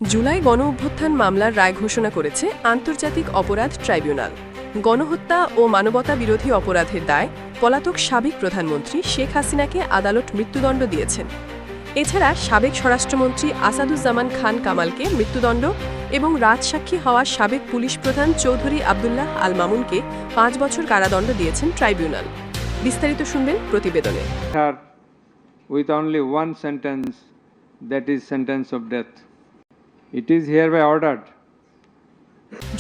জুলাই গণঅভ্যুত্থান মামলার রায় ঘোষণা করেছে আন্তর্জাতিক অপরাধ ট্রাইব্যুনাল। গণহত্যা ও মানবতা বিরোধী অপরাধের দায় পলাতক সাবেক প্রধানমন্ত্রী শেখ হাসিনাকে আদালত মৃত্যুদণ্ড দিয়েছেন। এছাড়া সাবেক স্বরাষ্ট্রমন্ত্রী আসাদুজ্জামান খান কামালকে মৃত্যুদণ্ড এবং রাজসাক্ষী হওয়া সাবেক পুলিশ প্রধান চৌধুরী আবদুল্লাহ আল মামুনকে 5 বছর কারাদণ্ড দিয়েছেন ট্রাইব্যুনাল। বিস্তারিত শুনবেন প্রতিবেদনে। With only one sentence, that is sentence of death. It is hereby ordered.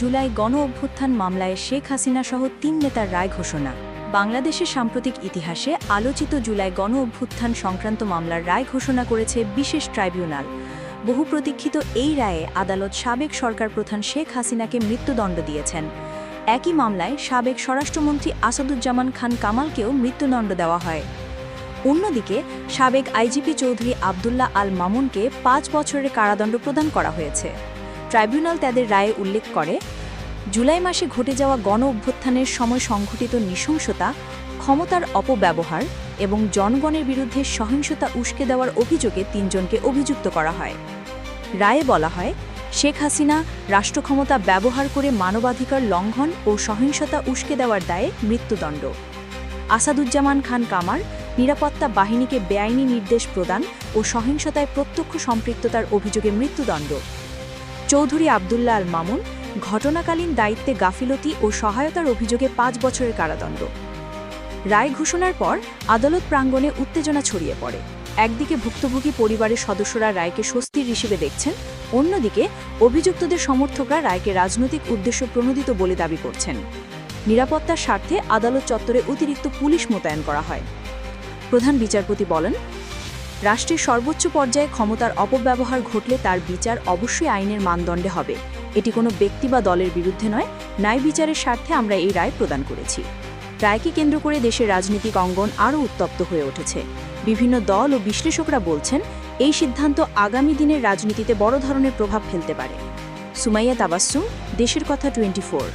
July গণঅভ্যুত্থান মামলায় শেখ হাসিনা সহ 3 নেতার রায় ঘোষণা। বাংলাদেশের সাম্প্রতিক ইতিহাসে আলোচিত জুলাই গণঅভ্যুত্থান সংক্রান্ত মামলার রায় ঘোষণা করেছে বিশেষ ট্রাইব্যুনাল। বহু প্রতীক্ষিত এই রায়ে আদালত সাবেক সরকার প্রধান শেখ হাসিনাকে মৃত্যুদণ্ড দিয়েছেন। একই মামলায় সাবেক স্বরাষ্ট্রমন্ত্রী আসাদুজ্জামান খান কামালকেও মৃত্যুদণ্ড দেওয়া হয়। অন্যদিকে সাবেক আইজিপি চৌধুরী আবদুল্লাহ আল মামুনকে 5 বছরের কারাদণ্ড প্রদান করা হয়েছে। ট্রাইব্যুনাল তাদের রায়ে উল্লেখ করে, জুলাই মাসে ঘটে যাওয়া গণ অভ্যুত্থানের সময় সংঘটিত নৃশংসতা, ক্ষমতার অপব্যবহার এবং জনগণের বিরুদ্ধে সহিংসতা উস্কে দেওয়ার অভিযোগে 3 জনকে অভিযুক্ত করা হয়। রায়ে বলা হয়, শেখ হাসিনা রাষ্ট্রক্ষমতা ব্যবহার করে মানবাধিকার লঙ্ঘন ও সহিংসতা উস্কে দেওয়ার দায়ে মৃত্যুদণ্ড। আসাদুজ্জামান খান কামাল নিরাপত্তা বাহিনীকে বেআইনি নির্দেশ প্রদান ও সহিংসতায় প্রত্যক্ষ সম্পৃক্ততার অভিযোগে মৃত্যুদণ্ড। চৌধুরী আবদুল্লাহ আল মামুন ঘটনাকালীন দায়িত্বে গাফিলতি ও সহায়তার অভিযোগে 5 বছরের কারাদণ্ড। রায় ঘোষণার পর আদালত প্রাঙ্গণে উত্তেজনা ছড়িয়ে পড়ে। একদিকে ভুক্তভোগী পরিবারের সদস্যরা রায়কে স্বস্তির হিসেবে দেখছেন, অন্যদিকে অভিযুক্তদের সমর্থকরা রায়কে রাজনৈতিক উদ্দেশ্য প্রণোদিত বলে দাবি করছেন। নিরাপত্তার স্বার্থে আদালত চত্বরে অতিরিক্ত পুলিশ মোতায়েন করা হয়। প্রধান বিচারপতি বলেন, রাষ্ট্রের সর্বোচ্চ পর্যায়ে ক্ষমতার অপব্যবহার ঘটলে তার বিচার অবশ্যই আইনের মানদণ্ডে হবে। এটি কোনো ব্যক্তি বা দলের বিরুদ্ধে নয়, ন্যায় বিচারের স্বার্থে আমরা এই রায় প্রদান করেছি। রায়কে কেন্দ্র করে দেশের রাজনৈতিক অঙ্গন আরও উত্তপ্ত হয়ে উঠেছে। বিভিন্ন দল ও বিশ্লেষকরা বলছেন, এই সিদ্ধান্ত আগামী দিনের রাজনীতিতে বড় ধরনের প্রভাব ফেলতে পারে। সুমাইয়া তাবাসসুম, দেশের কথা 24।